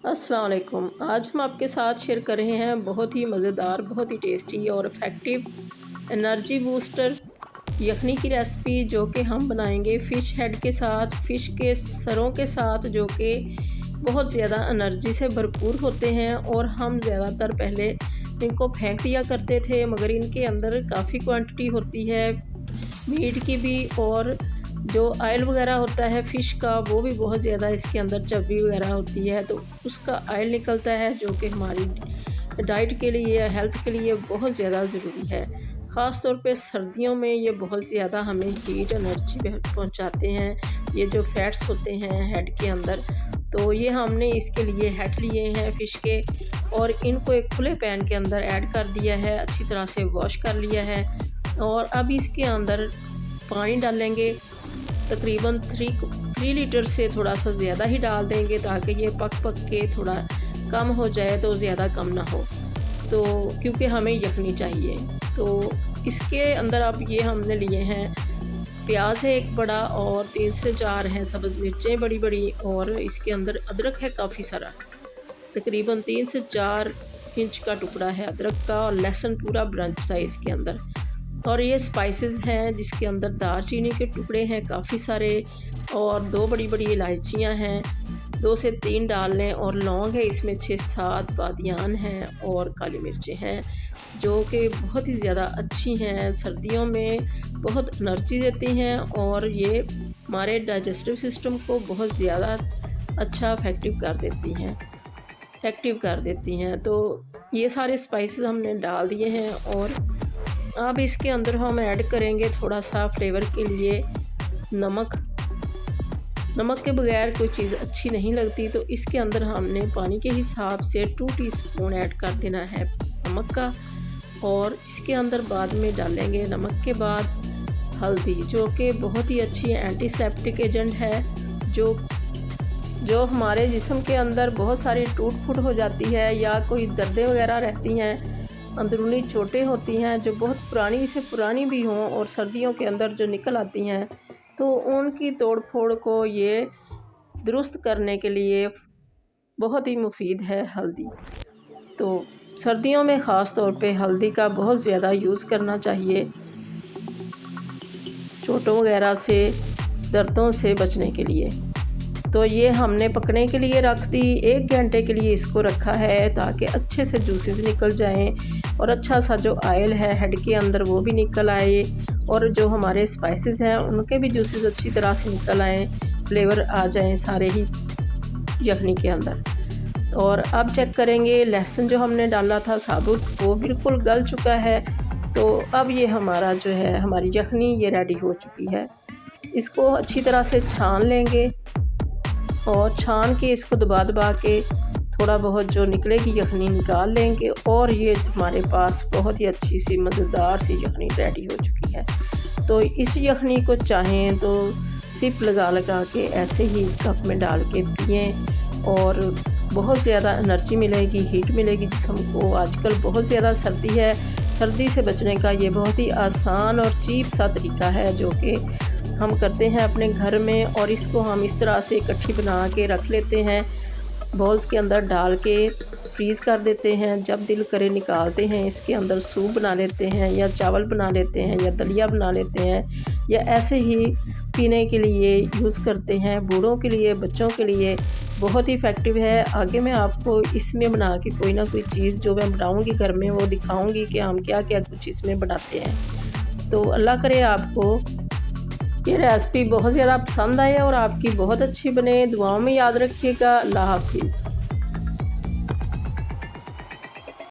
अस्सलाम वालेकुम। आज हम आपके साथ शेयर कर रहे हैं बहुत ही मज़ेदार, बहुत ही टेस्टी और इफ़ेक्टिव एनर्जी बूस्टर यखनी की रेसिपी, जो कि हम बनाएंगे फ़िश हेड के साथ, फ़िश के सरों के साथ, जो कि बहुत ज़्यादा एनर्जी से भरपूर होते हैं। और हम ज़्यादातर पहले इनको फेंक दिया करते थे, मगर इनके अंदर काफ़ी क्वांटिटी होती है मीट की भी, और जो ऑयल वगैरह होता है फ़िश का वो भी बहुत ज़्यादा इसके अंदर चर्बी वगैरह होती है, तो उसका ऑयल निकलता है, जो कि हमारी डाइट के लिए, हेल्थ के लिए बहुत ज़्यादा ज़रूरी है। ख़ास तौर पे सर्दियों में ये बहुत ज़्यादा हमें हीट एनर्जी पहुंचाते हैं, ये जो फैट्स होते हैं हेड के अंदर। तो ये हमने इसके लिए हेड लिए हैं फ़िश के, और इनको एक खुले पैन के अंदर ऐड कर दिया है, अच्छी तरह से वॉश कर लिया है। और अब इसके अंदर पानी डालेंगे, तकरीबन 3 लीटर से थोड़ा सा ज़्यादा ही डाल देंगे, ताकि ये पक के थोड़ा कम हो जाए, तो ज़्यादा कम ना हो, तो क्योंकि हमें यखनी चाहिए। तो इसके अंदर अब ये हमने लिए हैं प्याज है एक बड़ा, और 3 से 4 हैं सब्ज़ मिर्चें बड़ी बड़ी, और इसके अंदर अदरक है काफ़ी सारा, तकरीबन 3 से 4 इंच का टुकड़ा है अदरक का, और लहसुन पूरा ब्रंच साइज़ के अंदर। और ये स्पाइसेस हैं जिसके अंदर दालचीनी के टुकड़े हैं काफ़ी सारे, और 2 बड़ी बड़ी इलायचियाँ हैं, 2 से 3 डाल लें, और लौंग है इसमें 6-7, बादियान हैं, और काली मिर्चें हैं, जो कि बहुत ही ज़्यादा अच्छी हैं, सर्दियों में बहुत एनर्जी देती हैं, और ये हमारे डाइजेस्टिव सिस्टम को बहुत ज़्यादा अच्छा एक्टिव कर देती हैं। तो ये सारे स्पाइसेस हमने डाल दिए हैं, और अब इसके अंदर हम ऐड करेंगे थोड़ा सा फ्लेवर के लिए नमक। नमक के बगैर कोई चीज़ अच्छी नहीं लगती, तो इसके अंदर हमने पानी के हिसाब से 2 टीस्पून ऐड कर देना है नमक का। और इसके अंदर बाद में डालेंगे नमक के बाद हल्दी, जो कि बहुत ही अच्छी एंटीसेप्टिक एजेंट है, जो हमारे जिस्म के अंदर बहुत सारी टूट फूट हो जाती है, या कोई दर्दें वगैरह रहती हैं, अंदरूनी चोटें होती हैं जो बहुत पुरानी से पुरानी भी हों, और सर्दियों के अंदर जो निकल आती हैं, तो उनकी तोड़ फोड़ को ये दुरुस्त करने के लिए बहुत ही मुफीद है हल्दी। तो सर्दियों में ख़ास तौर पे हल्दी का बहुत ज़्यादा यूज़ करना चाहिए, चोटों वगैरह से, दर्दों से बचने के लिए। तो ये हमने पकने के लिए रख दी, 1 घंटे के लिए इसको रखा है, ताकि अच्छे से जूसेस निकल जाएं, और अच्छा सा जो ऑयल है हेड के अंदर वो भी निकल आए, और जो हमारे स्पाइसेस हैं उनके भी जूसेस अच्छी तरह से निकल आएँ, फ्लेवर आ जाएं सारे ही यखनी के अंदर। और अब चेक करेंगे, लहसुन जो हमने डाला था साबुत वो बिल्कुल गल चुका है। तो अब ये हमारा जो है हमारी यखनी ये रेडी हो चुकी है। इसको अच्छी तरह से छान लेंगे, और छान के इसको दबा के थोड़ा बहुत जो निकलेगी यखनी निकाल लेंगे, और ये हमारे पास बहुत ही अच्छी सी मज़ेदार सी यखनी रेडी हो चुकी है। तो इस यखनी को चाहें तो सिप लगा के ऐसे ही कप में डाल के पिएँ, और बहुत ज़्यादा एनर्जी मिलेगी, हीट मिलेगी जिस्म को। आजकल बहुत ज़्यादा सर्दी है, सर्दी से बचने का ये बहुत ही आसान और चीप सा तरीका है, जो कि हम करते हैं अपने घर में। और इसको हम इस तरह से इकट्ठी बना के रख लेते हैं, बॉल्स के अंदर डाल के फ्रीज़ कर देते हैं, जब दिल करे निकालते हैं, इसके अंदर सूप बना लेते हैं, या चावल बना लेते हैं, या दलिया बना लेते हैं, या ऐसे ही पीने के लिए यूज़ करते हैं। बूढ़ों के लिए, बच्चों के लिए बहुत ही इफ़ेक्टिव है। आगे मैं आपको इसमें बना के कोई ना कोई चीज़ जो मैं बनाऊँगी घर में, वो दिखाऊँगी कि हम क्या क्या कुछ इसमें बनाते हैं। तो अल्लाह करे आपको ये रेसिपी बहुत ज़्यादा पसंद आए, और आपकी बहुत अच्छी बने। दुआओं में याद रखिएगा। अल्लाह हाफिज़।